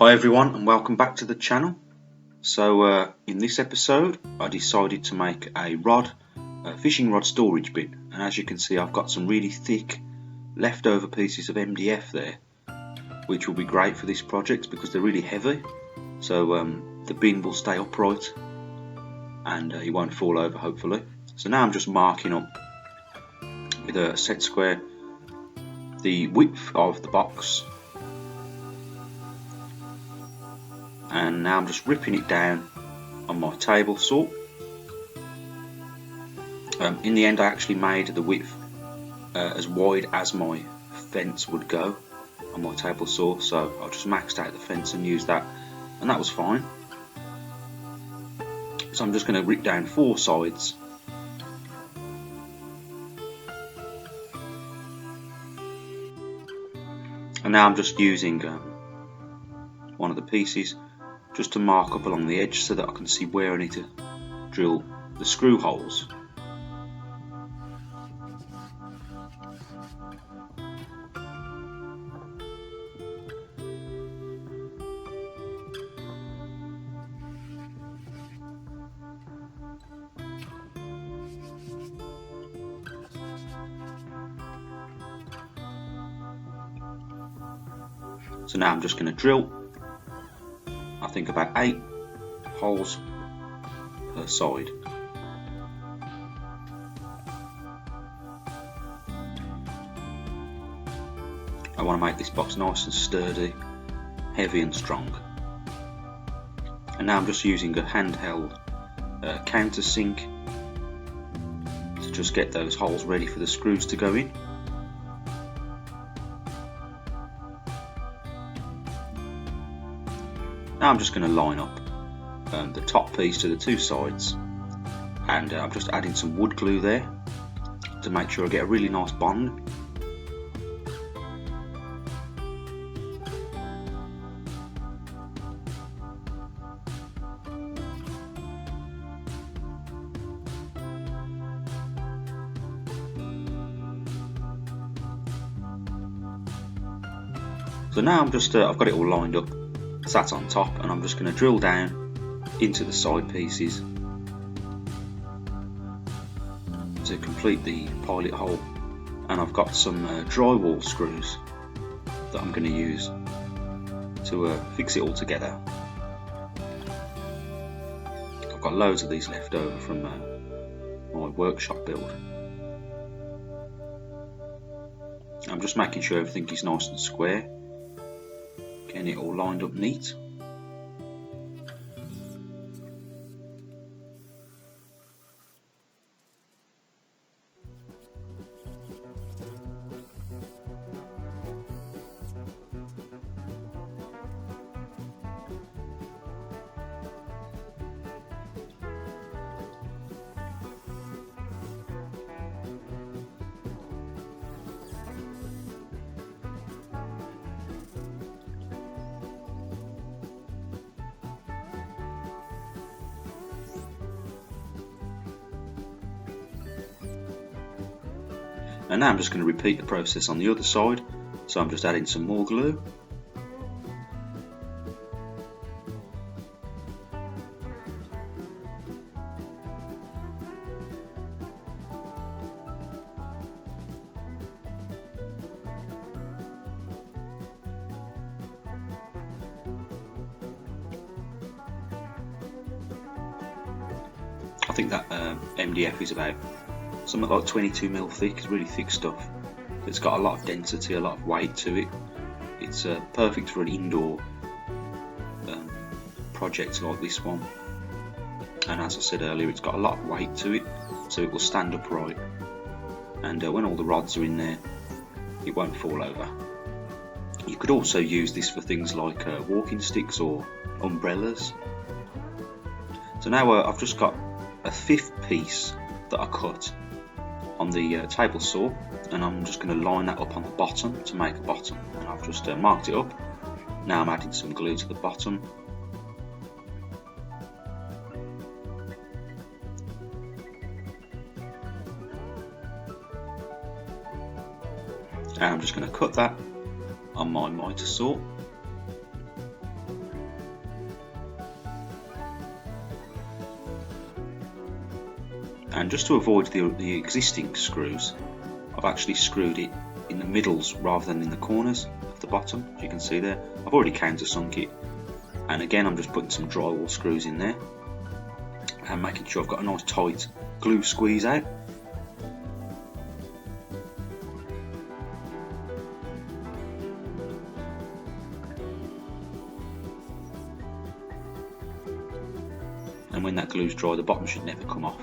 Hi everyone and welcome back to the channel. So in this episode I decided to make a fishing rod storage bin, and as you can see I've got some really thick leftover pieces of MDF there, which will be great for this project because they're really heavy, so the bin will stay upright and it won't fall over hopefully. So now I'm just marking up with a set square the width of the box, and now I'm just ripping it down on my table saw. In the end I actually made the width as wide as my fence would go on my table saw, so I just maxed out the fence and used that, and that was fine. So I'm just going to rip down 4 sides. And now I'm just using one of the pieces just to mark up along the edge so that I can see where I need to drill the screw holes. So now I'm just going to drill, I think about 8 holes per side. I want to make this box nice and sturdy, heavy and strong. And now I'm just using a handheld countersink to just get those holes ready for the screws to go in. Now I'm just going to line up the top piece to the 2 sides, and I'm just adding some wood glue there to make sure I get a really nice bond. So now I'm just I've got it all lined up, sat on top, and I'm just going to drill down into the side pieces to complete the pilot hole. And I've got some drywall screws that I'm going to use to fix it all together. I've got loads of these left over from my workshop build. I'm just making sure everything is nice and square, getting it all lined up neat. And now I'm just going to repeat the process on the other side, so I'm just adding some more glue. I think that MDF is about something like 22mm thick. It's really thick stuff. It's got a lot of density, a lot of weight to it. It's perfect for an indoor project like this one. And as I said earlier, it's got a lot of weight to it, so it will stand upright. And when all the rods are in there, it won't fall over. You could also use this for things like walking sticks or umbrellas. So now I've just got a 5th piece that I cut on the table saw, and I'm just going to line that up on the bottom to make a bottom, and I've just marked it up. Now I'm adding some glue to the bottom. And I'm just going to cut that on my miter saw. And just to avoid the existing screws, I've actually screwed it in the middles rather than in the corners of the bottom, as you can see there. I've already countersunk it, and again I'm just putting some drywall screws in there and making sure I've got a nice tight glue squeeze out. And when that glue's dry, the bottom should never come off.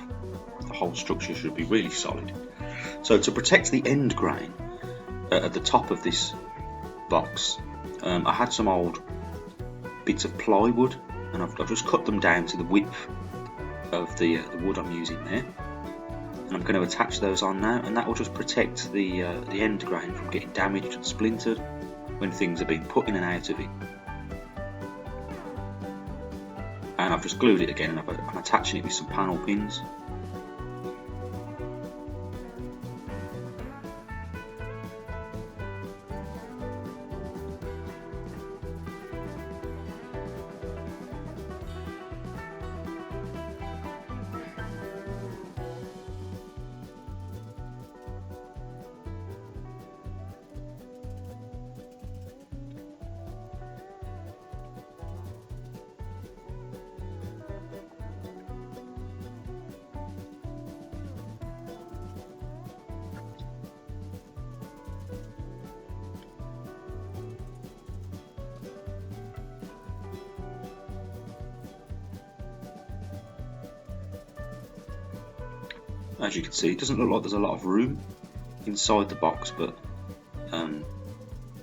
The whole structure should be really solid. So to protect the end grain at the top of this box, I had some old bits of plywood, and I've just cut them down to the width of the wood I'm using there, and I'm going to attach those on now, and that will just protect the end grain from getting damaged and splintered when things are being put in and out of it. And I've just glued it again, and I'm attaching it with some panel pins. As you can see, it doesn't look like there's a lot of room inside the box, but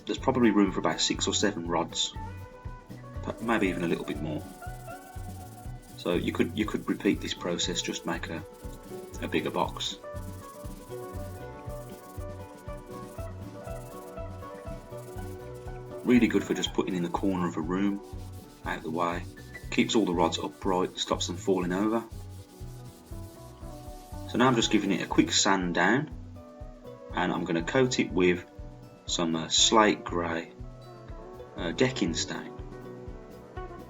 there's probably room for about 6 or 7 rods, maybe even a little bit more. So you could repeat this process, just make a bigger box. Really good for just putting in the corner of a room, out of the way. Keeps all the rods upright, stops them falling over. So now I'm just giving it a quick sand down, and I'm going to coat it with some slate grey decking stain,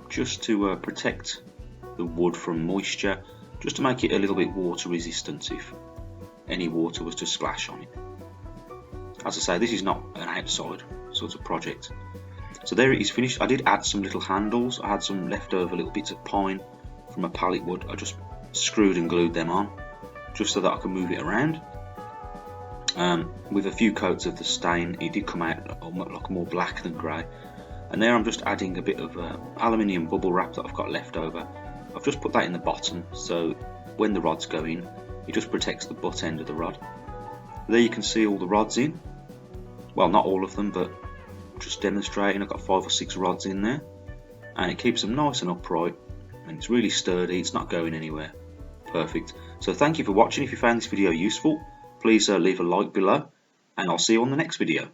just to protect the wood from moisture, just to make it a little bit water resistant if any water was to splash on it. As I say, this is not an outside sort of project. So there it is finished. I did add some little handles. I had some leftover little bits of pine from a pallet wood. I just screwed and glued them on, just so that I can move it around. With a few coats of the stain, it did come out like more black than grey. And there I'm just adding a bit of aluminium bubble wrap that I've got left over. I've just put that in the bottom, so when the rods go in, it just protects the butt end of the rod. There you can see all the rods in. Well, not all of them, but just demonstrating. I've got 5 or 6 rods in there, and it keeps them nice and upright, and it's really sturdy, it's not going anywhere. Perfect. So thank you for watching. If you found this video useful, please leave a like below, and I'll see you on the next video.